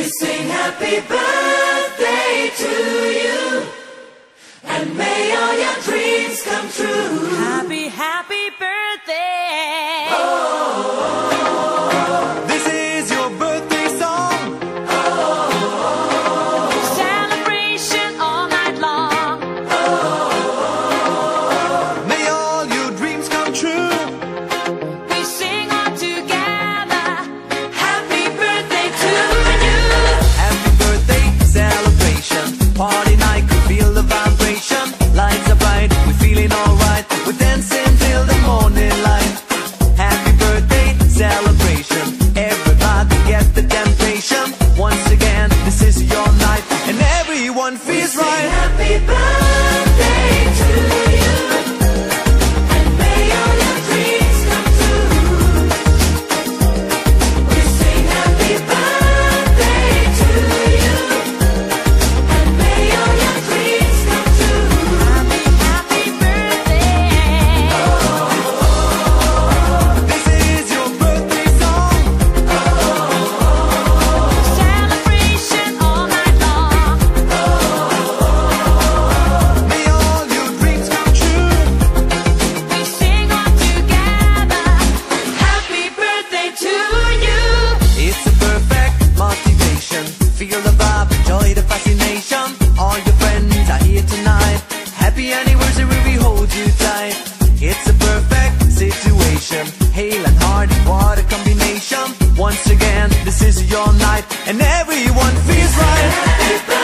We sing happy birthday to you, and may all your dreams come true. Happy, happy birthday. This is your birthday song. Celebration all night long. May all your dreams come true. We sing all together. Happy birthday to you. Happy birthday celebration. Party night, could feel the vibration. Lights are bright, we're feeling alright. We're dancing till the morning light. Happy birthday celebration. Everybody get the temptation. Once again, this is your night, and everyone feels Sing right. happy birthday to you, and may all your dreams come true. We sing happy birthday to you, and may all your dreams come true. Happy, happy birthday. This is your birthday song. Celebration all night long. May all your dreams come true. We sing all together. Happy birthday to you. It's a perfect motivation. Feel the vibe, enjoy the fascination. All your friends are here tonight. Happy anniversary, we hold you tight. It's a perfect situation. Hale and hard, what a combination. Once again, this is your night, and everyone feels right. Happy birthday